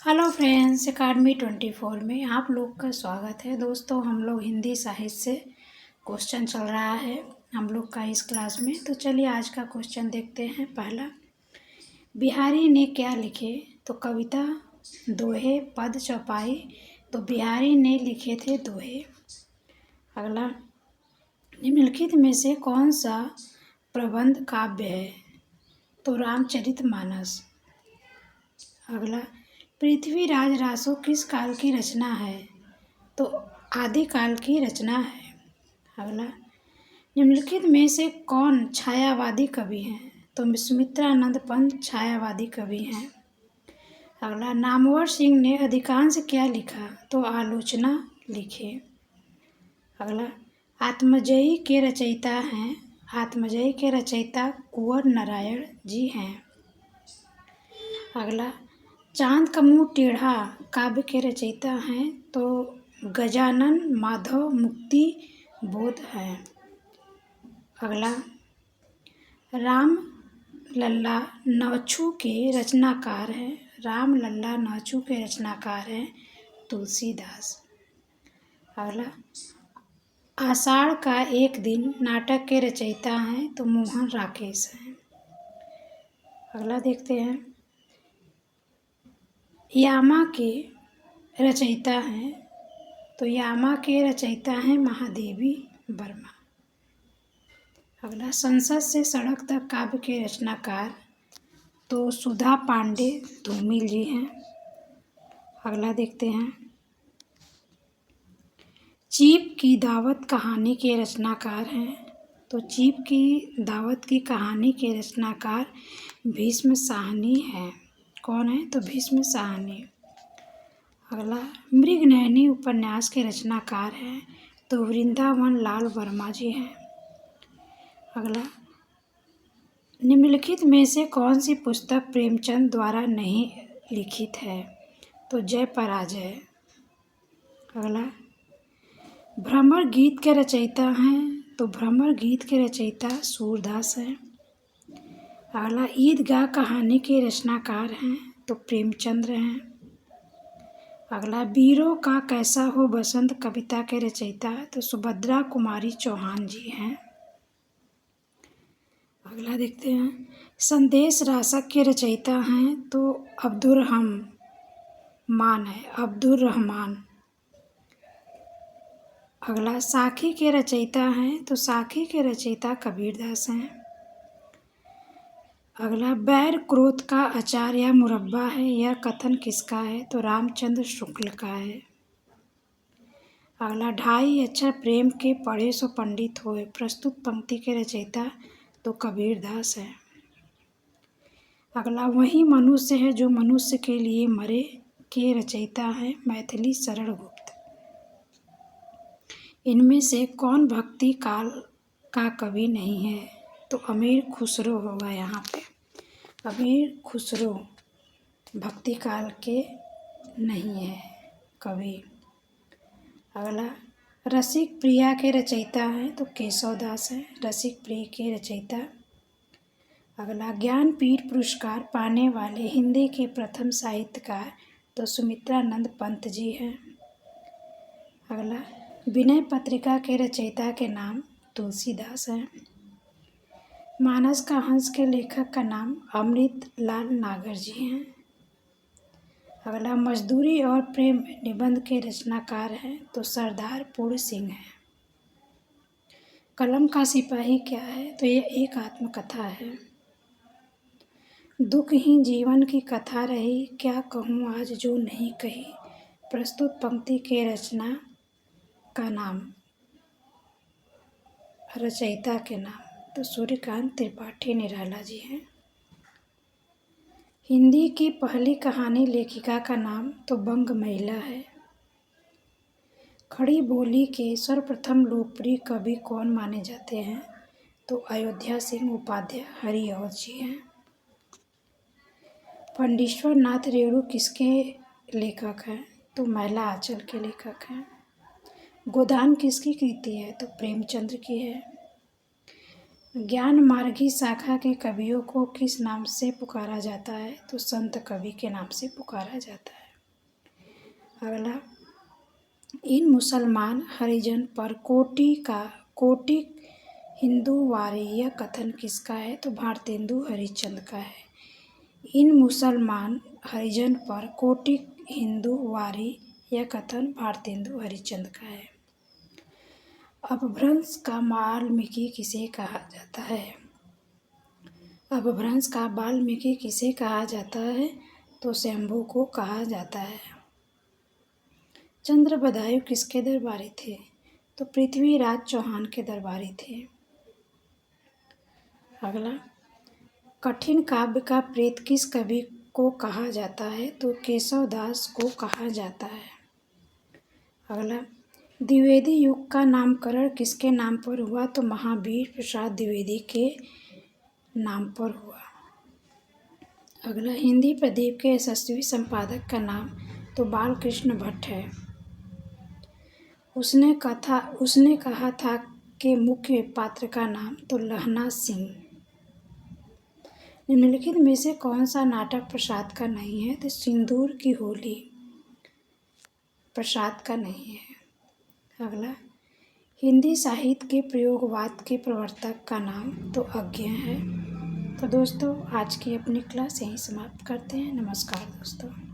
Hello friends, academy 24 में आप लोग का स्वागत है। दोस्तों, हम लोग हिंदी साहित्य से क्वेश्चन चल रहा है हम लोग का इस क्लास में। तो चलिए आज का क्वेश्चन देखते हैं। पहला, बिहारी ने क्या लिखे? तो कविता, दोहे, पद, चौपाई। तो बिहारी ने लिखे थे दोहे। अगला, निम्नलिखित में से कौन सा प्रबंध काव्य है? तो रामचरितमानस। अगला, पृथ्वीराज रासो किस काल की रचना है? तो आदिकाल की रचना है। अगला, निम्नलिखित में से कौन छायावादी कवि हैं? तो सुमित्रानंद पंत छायावादी कवि हैं। अगला, नामवर सिंह ने अधिकांश क्या लिखा? तो आलोचना लिखे। अगला, आत्मजयी के रचयिता हैं। आत्मजयी के रचयिता कुंवर नारायण जी हैं। अगला, चांद का मुंह टेढ़ा काव्य के रचयिता हैं। तो गजानन माधव मुक्ति बोध हैं। अगला, राम लल्ला नौछू के रचनाकार हैं। राम लल्ला नौछू के रचनाकार हैं तुलसीदास। अगला, आषाढ़ का एक दिन नाटक के रचयिता हैं। तो मोहन राकेश हैं। अगला देखते हैं, यामा के रचयिता हैं। तो यामा के रचयिता हैं महादेवी वर्मा। अगला, संसद से सड़क तक काव्य के रचनाकार तो सुधा पांडे धूमिल जी हैं। अगला देखते हैं, चीप की दावत कहानी के रचनाकार हैं। तो चीप की दावत की कहानी के रचनाकार भीष्म साहनी हैं। कौन है? तो भीष्म साहनी। अगला, मृगनयनी उपन्यास के रचनाकार हैं। तो वृंदावन लाल वर्मा जी हैं। अगला, निम्नलिखित में से कौन सी पुस्तक प्रेमचंद द्वारा नहीं लिखित है? तो जय पराजय। अगला, भ्रमर गीत के रचयिता हैं। तो भ्रमर गीत के रचयिता सूरदास हैं। अगला, ईदगाह कहानी के रचनाकार हैं। तो प्रेमचंद्र हैं। अगला, वीरों का कैसा हो बसंत कविता के रचयिता तो सुभद्रा कुमारी चौहान जी हैं। अगला देखते हैं, संदेश रासक के रचयिता हैं। तो अब्दुर रहमान। अगला, साखी के रचयिता हैं। तो साखी के रचयिता कबीरदास हैं। अगला, बैर क्रोध का अचार या मुरब्बा है, यह कथन किसका है? तो रामचंद्र शुक्ल का है। अगला, ढाई अक्षर प्रेम के पढ़े सो पंडित होए, प्रस्तुत पंक्ति के रचयिता तो कबीरदास है। अगला, वही मनुष्य है जो मनुष्य के लिए मरे के रचयिता है मैथिली शरण गुप्त। इनमें से कौन भक्ति काल का कवि नहीं है? तो अमीर खुसरो होगा यहाँ पे। अमीर खुसरो भक्ति काल के नहीं है कवि। अगला, रसिक प्रिया के रचयिता हैं। तो केशवदास हैं रसिक प्रिय के रचयिता। अगला, ज्ञानपीठ पुरस्कार पाने वाले हिंदी के प्रथम साहित्यकार तो सुमित्रानंद पंत जी हैं। अगला, विनय पत्रिका के रचयिता के नाम तुलसीदास हैं। मानस का हंस के लेखक का नाम अमृत लाल नागर जी हैं। अगला, मजदूरी और प्रेम निबंध के रचनाकार हैं तो सरदार पूर्ण सिंह हैं। कलम का सिपाही क्या है? तो ये एक आत्मकथा है। दुख ही जीवन की कथा रही, क्या कहूँ आज जो नहीं कही, प्रस्तुत पंक्ति के रचना का नाम रचयिता के नाम तो सूर्यकांत त्रिपाठी निराला जी हैं। हिंदी की पहली कहानी लेखिका का नाम तो बंग महिला है। खड़ी बोली के सर्वप्रथम लोकप्रिय कवि कौन माने जाते हैं? तो अयोध्या सिंह उपाध्याय हरिऔध जी हैं। फंडीश्वर नाथ रेणु किसके लेखक हैं? तो मैला आंचल के लेखक हैं। गोदान किसकी कृति है? तो प्रेमचंद्र की है। ज्ञान मार्गी शाखा के कवियों को किस नाम से पुकारा जाता है? तो संत कवि के नाम से पुकारा जाता है। अगला, इन मुसलमान हरिजन पर कोटि हिंदूवारी यह कथन किसका है? तो भारतेंदु हरिश्चंद्र का है। इन मुसलमान हरिजन पर कोटि हिंदूवारी यह कथन भारतेंदु हरिश्चंद्र का है। अपभ्रंश का वाल्मीकि किसे कहा जाता है? अपभ्रंश का वाल्मीकि किसे कहा जाता है? तो शंभु को कहा जाता है। चंद्र बदायूं किसके दरबारी थे? तो पृथ्वीराज चौहान के दरबारी थे। अगला, कठिन काव्य का प्रेत किस कवि को कहा जाता है? तो केशवदास को कहा जाता है। अगला, द्विवेदी युग का नामकरण किसके नाम पर हुआ? तो महावीर प्रसाद द्विवेदी के नाम पर हुआ। अगला, हिंदी प्रदीप के यशस्वी संपादक का नाम? तो बालकृष्ण भट्ट है। उसने कहा था कि मुख्य पात्र का नाम? तो लहना सिंह। निम्नलिखित में से कौन सा नाटक प्रसाद का नहीं है? तो सिंदूर की होली प्रसाद का नहीं है। अगला, हिंदी साहित्य के प्रयोगवाद के प्रवर्तक का नाम? तो अज्ञे है। तो दोस्तों, आज की अपनी क्लास यहीं समाप्त करते हैं। नमस्कार दोस्तों।